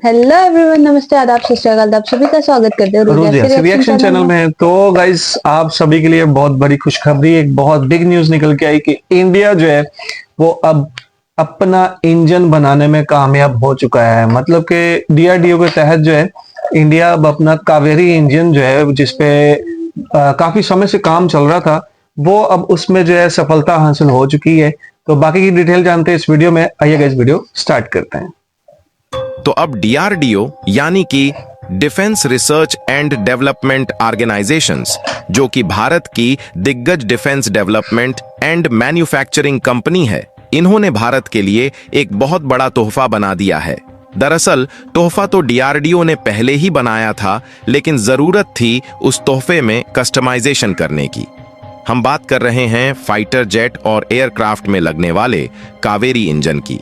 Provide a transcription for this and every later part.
Hello everyone, नमस्ते, आदाब, सत श्री अकाल। आप सभी का स्वागत करते हैं रिएक्शन चैनल में। तो गाइस, आप सभी के लिए बहुत बड़ी खुशखबरी, एक बहुत बिग न्यूज निकल के आई कि इंडिया जो है वो अब अपना इंजन बनाने में कामयाब हो चुका है। मतलब कि डीआरडीओ के तहत जो है इंडिया अब अपना कावेरी इंजन जो है, जिसपे काफी समय से काम चल रहा था, वो अब उसमें जो है सफलता हासिल हो चुकी है। तो बाकी की डिटेल जानते हैं इस वीडियो में। आइए गाइस, वीडियो स्टार्ट करते हैं। तो अब डीआरडीओ यानी कि defence research and development organisations, जो कि भारत की दिग्गज defence development and manufacturing company है, इन्होंने भारत के लिए एक बहुत बड़ा तोहफा बना दिया है। दरअसल तोहफा तो डीआरडीओ ने पहले ही बनाया था, लेकिन जरूरत थी उस तोहफे में कस्टमाइजेशन करने की। हम बात कर रहे हैं फाइटर जेट और एयरक्राफ्ट में लगने वाले कावेरी इंजन की।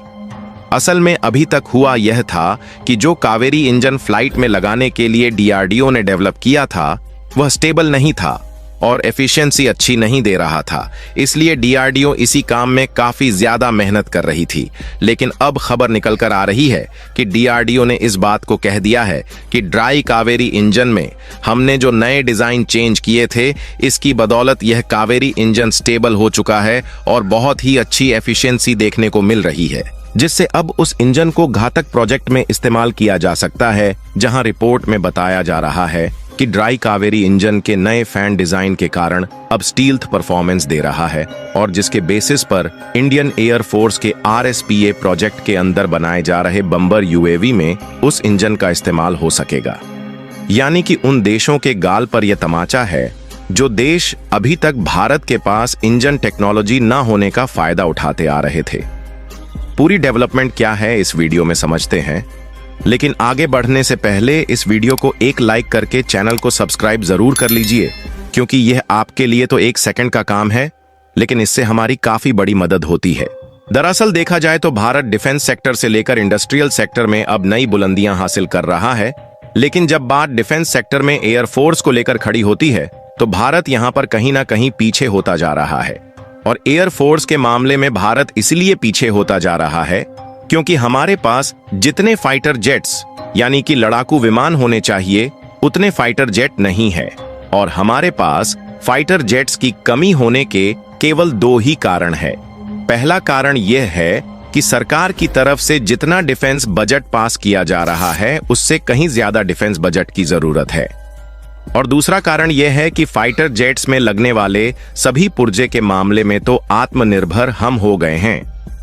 असल में अभी तक हुआ यह था कि जो कावेरी इंजन फ्लाइट में लगाने के लिए डीआरडीओ ने डेवलप किया था, वह स्टेबल नहीं था और एफिशिएंसी अच्छी नहीं दे रहा था। इसलिए डीआरडीओ इसी काम में काफी ज्यादा मेहनत कर रही थी। लेकिन अब खबर निकल कर आ रही है कि डीआरडीओ ने इस बात को कह दिया है कि ड्राई कावेरी इंजन में हमने जो नए डिजाइन चेंज किए थे, इसकी बदौलत यह कावेरी इंजन स्टेबल हो चुका है और बहुत ही अच्छी एफिशिएंसी देखने को मिल रही है, जिससे अब उस इंजन को घातक प्रोजेक्ट में इस्तेमाल किया जा सकता है। जहां रिपोर्ट में बताया जा रहा है कि ड्राई कावेरी इंजन के नए फैन डिजाइन के कारण अब स्टील्थ परफॉर्मेंस दे रहा है और जिसके बेसिस पर इंडियन एयर फोर्स के आरएसपीए प्रोजेक्ट के अंदर बनाए जा रहे बम्बर यूएवी में उस इंजन का इस्तेमाल हो सकेगा। यानी कि उन देशों के गाल पर यह तमाचा है जो देश अभी तक भारत के पास इंजन टेक्नोलॉजी न होने का फायदा उठाते आ रहे थे। पूरी डेवलपमेंट क्या है इस वीडियो में समझते हैं, लेकिन आगे बढ़ने से पहले इस वीडियो को एक लाइक करके चैनल को सब्सक्राइब जरूर कर लीजिए, क्योंकि यह आपके लिए तो 1 सेकंड का काम है, लेकिन इससे हमारी काफी बड़ी मदद होती है। दरअसल देखा जाए तो भारत डिफेंस सेक्टर से लेकर इंडस्ट्रियल सेक्टर में अब नई बुलंदियां हासिल कर रहा है। लेकिन जब बात डिफेंस सेक्टर में एयरफोर्स को लेकर खड़ी होती है, तो भारत यहां पर कहीं ना कहीं पीछे होता जा रहा है। और एयरफोर्स के मामले में भारत इसलिए पीछे होता जा रहा है क्योंकि हमारे पास जितने फाइटर जेट्स यानी कि लड़ाकू विमान होने चाहिए, उतने फाइटर जेट नहीं है। और हमारे पास फाइटर जेट्स की कमी होने के केवल 2 ही कारण है। पहला कारण यह है कि सरकार की तरफ से जितना डिफेंस बजट पास किया जा रहा है, उससे कहीं ज्यादा डिफेंस बजट की जरूरत है। और दूसरा कारण यह है कि फाइटर जेट्स में लगने वाले सभी पुर्जे के मामले में तो आत्मनिर्भर हम हो गए हैं,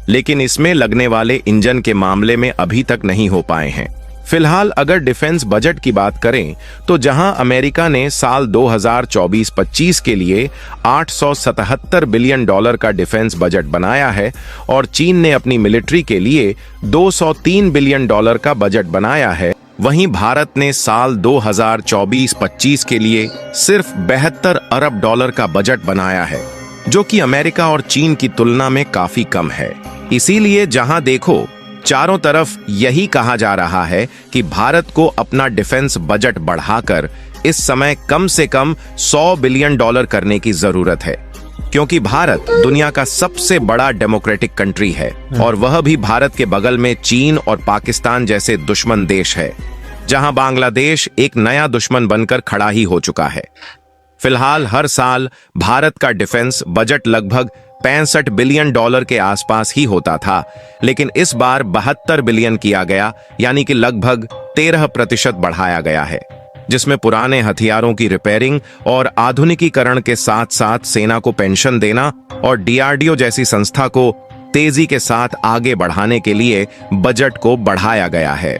लेकिन इसमें लगने वाले इंजन के मामले में अभी तक नहीं हो पाए हैं। फिलहाल अगर डिफेंस बजट की बात करें तो जहां अमेरिका ने साल 2024-25 के लिए $877 बिलियन का डिफेंस बजट बनाया है और चीन ने अपनी मिलिट्री के लिए $203 बिलियन का बजट बनाया है, वहीं भारत ने साल 2024-25 के लिए सिर्फ $72 अरब का बजट बनाया है, जो कि अमेरिका और चीन की तुलना में काफी कम है। इसीलिए जहां देखो चारों तरफ यही कहा जा रहा है कि भारत को अपना डिफेंस बजट बढ़ाकर इस समय कम से कम $100 बिलियन करने की जरूरत है, क्योंकि भारत दुनिया का सबसे बड़ा डेमोक्रेटिक कंट्री है और वह भी भारत के बगल में चीन और पाकिस्तान जैसे दुश्मन देश है, जहां बांग्लादेश एक नया दुश्मन बनकर खड़ा ही हो चुका है। फिलहाल हर साल भारत का डिफेंस बजट लगभग $65 बिलियन के आसपास ही होता था, लेकिन इस बार 72 बिलियन किया गया, यानी कि लगभग 13% बढ़ाया गया है, जिसमें पुराने हथियारों की रिपेयरिंग और आधुनिकीकरण के साथ साथ सेना को पेंशन देना और डीआरडीओ जैसी संस्था को तेजी के साथ आगे बढ़ाने के लिए बजट को बढ़ाया गया है।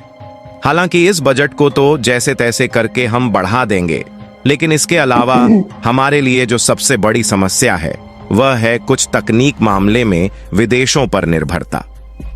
हालांकि इस बजट को तो जैसे तैसे करके हम बढ़ा देंगे, लेकिन इसके अलावा हमारे लिए जो सबसे बड़ी समस्या है वह है कुछ तकनीक मामले में विदेशों पर निर्भरता,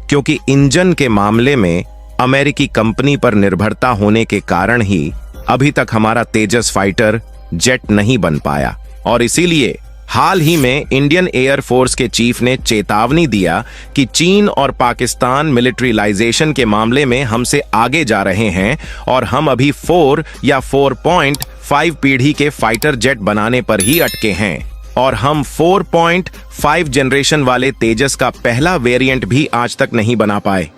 क्योंकि इंजन के मामले में अमेरिकी कंपनी पर निर्भरता होने के कारण ही अभी तक हमारा तेजस फाइटर जेट नहीं बन पाया। और इसीलिए हाल ही में इंडियन एयर फोर्स के चीफ ने चेतावनी दिया कि चीन और पाकिस्तान मिलिट्रिलाइजेशन के मामले में हमसे आगे जा रहे हैं और हम अभी 4 या 4.5 पीढ़ी के फाइटर जेट बनाने पर ही अटके हैं और हम 4.5 जनरेशन वाले तेजस का पहला वेरिएंट भी आज तक नहीं बना पाए।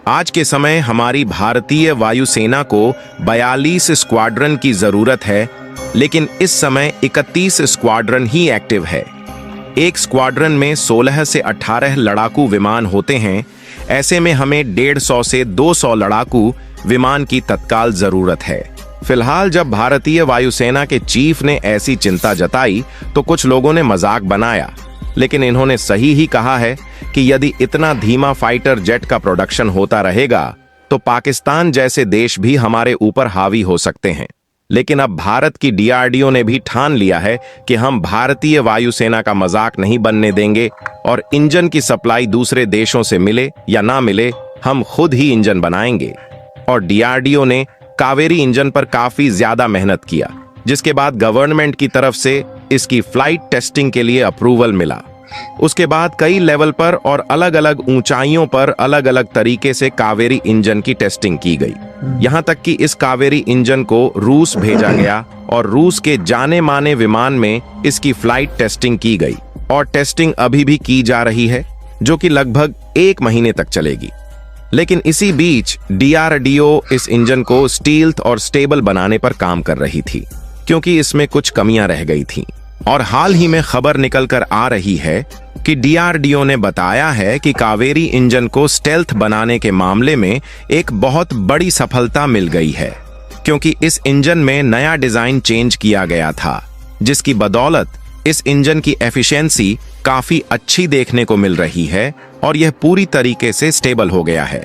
आज के समय हमारी भारतीय वायुसेना को 42 स्क्वाड्रन की जरूरत है, लेकिन इस समय 31 स्क्वाड्रन ही एक्टिव है। एक स्क्वाड्रन में 16 से 18 लड़ाकू विमान होते हैं। ऐसे में हमें 150 से 200 लड़ाकू विमान की तत्काल जरूरत है। फिलहाल जब भारतीय वायुसेना के चीफ ने ऐसी चिंता जताई तो कुछ लोगों ने मजाक बनाया, लेकिन इन्होंने सही ही कहा है कि यदि इतना धीमा फाइटर जेट का प्रोडक्शन होता रहेगा तो पाकिस्तान जैसे देश भी हमारे ऊपर हावी हो सकते हैं। लेकिन अब भारत की डीआरडीओ ने भी ठान लिया है कि हम भारतीय वायुसेना का मजाक नहीं बनने देंगे और इंजन की सप्लाई दूसरे देशों से मिले या ना मिले, हम खुद ही इंजन बनाएंगे। और डीआरडीओ ने कावेरी इंजन पर काफी ज्यादा मेहनत किया, जिसके बाद गवर्नमेंट की तरफ से इसकी फ्लाइट टेस्टिंग के लिए अप्रूवल मिला। उसके बाद कई लेवल पर और अलग अलग ऊंचाइयों पर अलग अलग तरीके से कावेरी इंजन की टेस्टिंग की गई। यहां तक कि इस कावेरी इंजन को रूस भेजा गया और रूस के जाने माने विमान में इसकी फ्लाइट टेस्टिंग की गई और टेस्टिंग अभी भी की जा रही है, जो कि लगभग 1 महीने तक चलेगी। लेकिन इसी बीच डीआरडीओ इस इंजन को स्टील्थ और स्टेबल बनाने पर काम कर रही थी, क्योंकि इसमें कुछ कमियां रह गई थीं। और हाल ही में खबर निकलकर आ रही है कि डीआरडीओ ने बताया है कि कावेरी इंजन को स्टेल्थ बनाने के मामले में एक बहुत बड़ी सफलता मिल गई है, क्योंकि इस इंजन में नया डिजाइन चेंज किया गया था, जिसकी बदौलत इस इंजन की एफिशिएंसी काफी अच्छी देखने को मिल रही है और यह पूरी तरीके से स्टेबल हो गया है।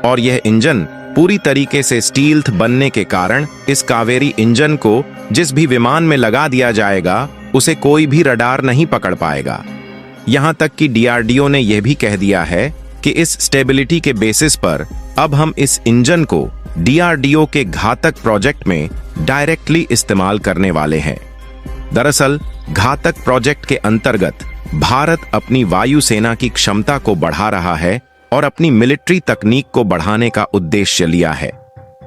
और यह इंजन पूरी तरीके से स्टील्थ बनने के कारण इस कावेरी इंजन को जिस भी विमान में लगा दिया जाएगा उसे कोई भी रडार नहीं पकड़ पाएगा। यहां तक कि डीआरडीओ ने यह भी कह दिया है कि इस स्टेबिलिटी के बेसिस पर अब हम इस इंजन को डीआरडीओ के घातक प्रोजेक्ट में डायरेक्टली इस्तेमाल करने वाले हैं। दरअसल घातक प्रोजेक्ट के अंतर्गत भारत अपनी वायुसेना की क्षमता को बढ़ा रहा है और अपनी मिलिट्री तकनीक को बढ़ाने का उद्देश्य लिया है,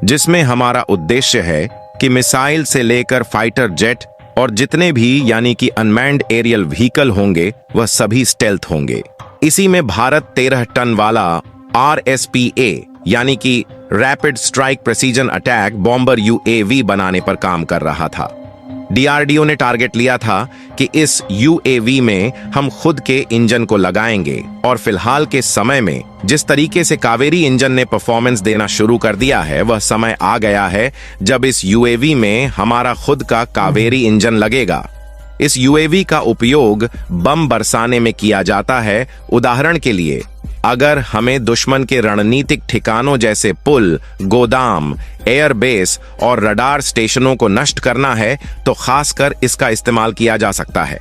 जिसमें हमारा उद्देश्य है कि मिसाइल से लेकर फाइटर जेट और जितने भी यानी कि अनमैन्ड एरियल व्हीकल होंगे वह सभी स्टेल्थ होंगे। इसी में भारत 13 टन वाला RSPA यानी कि rapid strike precision attack bomber UAV बनाने पर काम कर रहा था। डीआरडीओ ने टारगेट लिया था कि इस UAV में हम खुद के इंजन को लगाएंगे और फिलहाल के समय में जिस तरीके से कावेरी इंजन ने परफॉर्मेंस देना शुरू कर दिया है, वह समय आ गया है जब इस UAV में हमारा खुद का कावेरी इंजन लगेगा। इस UAV का उपयोग बम बरसाने में किया जाता है। उदाहरण के लिए अगर हमें दुश्मन के रणनीतिक ठिकानों जैसे पुल, गोदाम, एयरबेस और रडार स्टेशनों को नष्ट करना है तो खासकर इसका इस्तेमाल किया जा सकता है,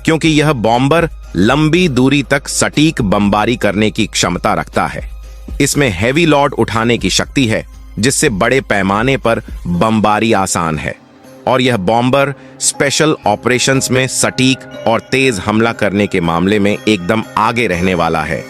क्योंकि यह बॉम्बर लंबी दूरी तक सटीक बमबारी करने की क्षमता रखता है। इसमें हैवी लोड उठाने की शक्ति है, जिससे बड़े पैमाने पर बमबारी आसान है। और यह बॉम्बर स्पेशल ऑपरेशंस में सटीक और तेज हमला करने के मामले में एकदम आगे रहने वाला है,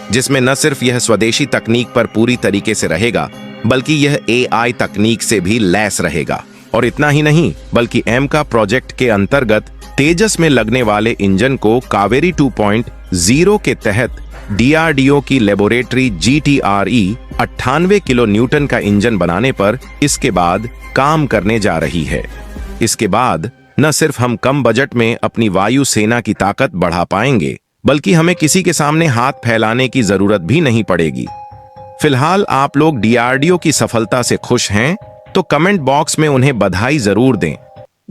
जिसमें न सिर्फ यह स्वदेशी तकनीक पर पूरी तरीके से रहेगा, बल्कि यह AI तकनीक से भी लैस रहेगा। और इतना ही नहीं, बल्कि एमका प्रोजेक्ट के अंतर्गत तेजस में लगने वाले इंजन को कावेरी 2.0 के तहत डीआरडीओ की लेबोरेटरी GTRE 98 किलो न्यूटन का इंजन बनाने पर इसके बाद काम करने जा रही है। इसके बाद न सिर्फ हम कम बजट में अपनी वायुसेना की ताकत बढ़ा पाएंगे, बल्कि हमें किसी के सामने हाथ फैलाने की जरूरत भी नहीं पड़ेगी। फिलहाल आप लोग डीआरडीओ की सफलता से खुश हैं तो कमेंट बॉक्स में उन्हें बधाई जरूर दें।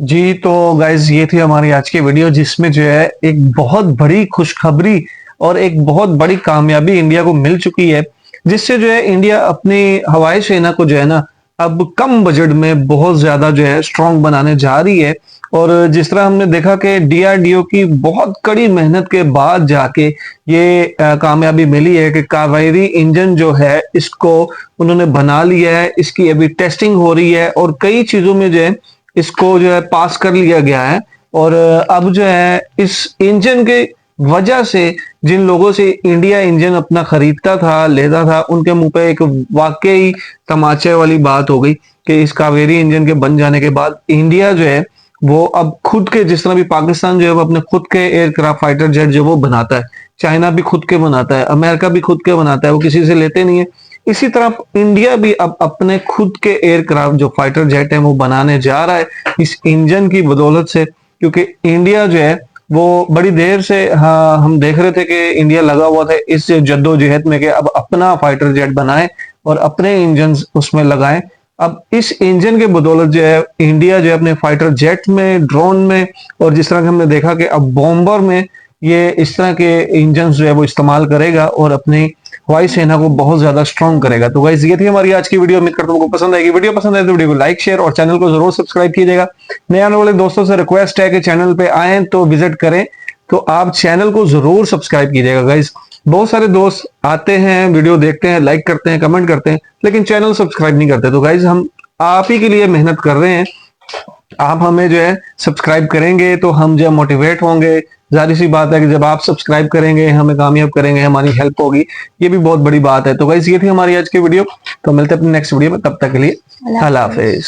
जी तो गाइज ये थी हमारी आज की वीडियो, जिसमें जो है एक बहुत बड़ी खुशखबरी और एक बहुत बड़ी कामयाबी इंडिया को मिल चुकी है, जिससे जो है इंडिया अपनी हवाई सेना को जो है ना अब कम बजट में बहुत ज्यादा जो है स्ट्रांग बनाने जा रही है। और जिस तरह हमने देखा कि डीआरडीओ की बहुत कड़ी मेहनत के बाद जाके ये कामयाबी मिली है कि कावेरी इंजन जो है इसको उन्होंने बना लिया है, इसकी अभी टेस्टिंग हो रही है और कई चीजों में जो है इसको जो है पास कर लिया गया है। और अब जो है इस इंजन के वजह से जिन लोगों से इंडिया इंजन अपना खरीदता था, लेता था, उनके मुंह पे एक वाकई तमाचे वाली बात हो गई कि इस कावेरी इंजन के बन जाने के बाद इंडिया जो है वो अब खुद के, जिस तरह भी पाकिस्तान जो है वो अपने खुद के एयरक्राफ्ट फाइटर जेट जो वो बनाता है, चाइना भी खुद के बनाता है, अमेरिका भी खुद के बनाता है, वो किसी से लेते नहीं है। इसी तरह इंडिया भी अब अपने खुद के एयरक्राफ्ट जो फाइटर जेट है वो बनाने जा रहा है इस इंजन की बदौलत से, क्योंकि इंडिया जो है वो बड़ी देर से, हाँ, हम देख रहे थे कि इंडिया लगा हुआ था इस जद्दोजहद में कि अब अपना फाइटर जेट बनाए और अपने इंजन उसमें लगाएं। अब इस इंजन के बदौलत जो है इंडिया जो है अपने फाइटर जेट में, ड्रोन में, और जिस तरह कि हमने देखा कि अब बॉम्बर में ये इस तरह के इंजन जो है वो इस्तेमाल करेगा और अपनी हवाई सेना को बहुत ज्यादा स्ट्रॉन्ग करेगा। तो गाइस ये थी हमारी आज की वीडियो। उम्मीद करता हूं आपको पसंद आएगी। वीडियो पसंद आए तो वीडियो को लाइक, शेयर और चैनल को जरूर सब्सक्राइब कीजिएगा। नए आने वाले दोस्तों से रिक्वेस्ट है कि चैनल पे आए तो विजिट करें, तो आप चैनल को जरूर सब्सक्राइब कीजिएगा गाइस। बहुत सारे दोस्त आते हैं, वीडियो देखते हैं, लाइक करते हैं, कमेंट करते हैं, लेकिन चैनल सब्सक्राइब नहीं करते। तो गाइस हम आप ही के लिए मेहनत कर रहे हैं, आप हमें जो है सब्सक्राइब करेंगे तो हम जो मोटिवेट होंगे। जाहिर सी बात है कि जब आप सब्सक्राइब करेंगे, हमें कामयाब करेंगे, हमारी हेल्प होगी, ये भी बहुत बड़ी बात है। तो गाइस ये थी हमारी आज की वीडियो, तो मिलते हैं अपनी नेक्स्ट वीडियो में, तब तक के लिए अल्लाह हाफिज।